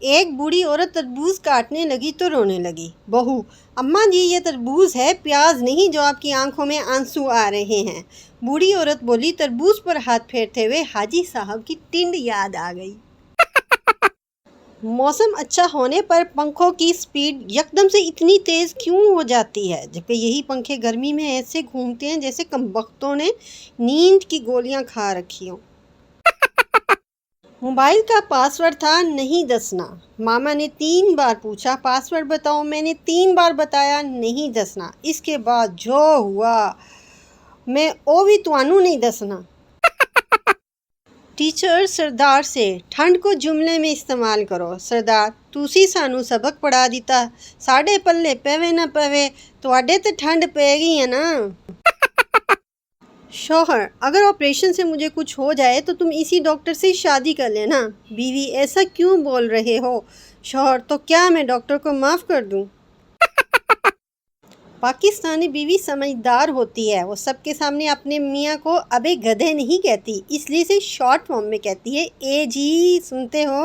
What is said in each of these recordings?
ایک بوڑھی عورت تربوز کاٹنے لگی تو رونے لگی۔ بہو: اماں جی یہ تربوز ہے، پیاز نہیں جو آپ کی آنکھوں میں آنسو آ رہے ہیں۔ بوڑھی عورت بولی: تربوز پر ہاتھ پھیرتے ہوئے حاجی صاحب کی ٹنڈ یاد آ گئی۔ موسم اچھا ہونے پر پنکھوں کی سپیڈ یکدم سے اتنی تیز کیوں ہو جاتی ہے، جبکہ یہی پنکھے گرمی میں ایسے گھومتے ہیں جیسے کمبختوں نے نیند کی گولیاں کھا رکھی ہوں۔ موبائل کا پاس ورڈ تھا نہیں دسنا۔ ماما نے 3 بار پوچھا پاس ورڈ بتاؤ، میں نے 3 بار بتایا نہیں دسنا۔ اس کے بعد جو ہوا میں او بھی توانوں نہیں دسنا۔ ٹیچر سردار سے: ٹھنڈ کو جملے میں استعمال کرو۔ سردار: تسی سانوں سبق پڑھا دیتا، ساڈے پلے پوے نہ پوے، تواڈے تے ٹھنڈ پے گئی ہے نا۔ شوہر: اگر آپریشن سے مجھے کچھ ہو جائے تو تم اسی ڈاکٹر سے شادی کر لینا۔ بیوی: ایسا کیوں بول رہے ہو؟ شوہر: تو کیا میں ڈاکٹر کو معاف کر دوں؟ پاکستانی بیوی سمجھدار ہوتی ہے، وہ سب کے سامنے اپنے میاں کو ابے گدھے نہیں کہتی، اس لیے اسے شارٹ فارم میں کہتی ہے: اے جی سنتے ہو؟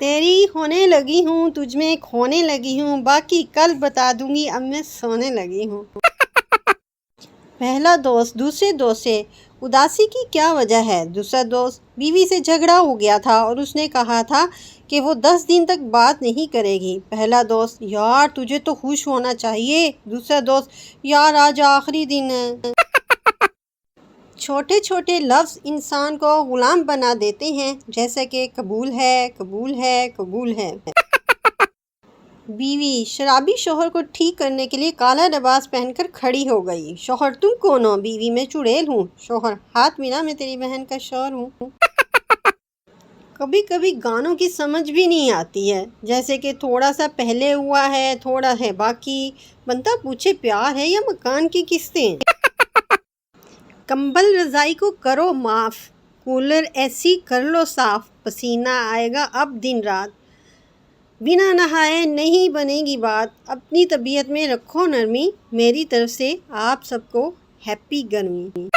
تیری ہونے لگی ہوں، تجھ میں کھونے لگی ہوں، باقی کل بتا دوں گی، اب میں سونے لگی ہوں۔ پہلا دوست دوسرے دوست سے: اداسی کی کیا وجہ ہے؟ دوسرا دوست: بیوی سے جھگڑا ہو گیا تھا اور اس نے کہا تھا کہ وہ 10 دن تک بات نہیں کرے گی۔ پہلا دوست: یار تجھے تو خوش ہونا چاہیے۔ دوسرا دوست: یار آج آخری دن ہے۔ چھوٹے چھوٹے لفظ انسان کو غلام بنا دیتے ہیں، جیسے کہ قبول ہے، قبول ہے، قبول ہے۔ بیوی شرابی شوہر کو ٹھیک کرنے کے لیے کالا لباس پہن کر کھڑی ہو گئی۔ شوہر: تم کون ہو؟ بیوی: میں چڑیل ہوں۔ شوہر: ہاتھ ملا، میں تیری بہن کا شوہر ہوں۔ کبھی کبھی گانوں کی سمجھ بھی نہیں آتی ہے، جیسے کہ تھوڑا سا پہلے ہوا ہے، تھوڑا ہے باقی، بندہ پوچھے پیار ہے یا مکان کی قسطیں۔ کمبل رضائی کو کرو معاف، کولر اے سی کر لو صاف، پسینہ آئے گا اب دن رات، بنا نہائے نہیں بنے گی بات، اپنی طبیعت میں رکھو نرمی، میری طرف سے آپ سب کو ہیپی گرمی۔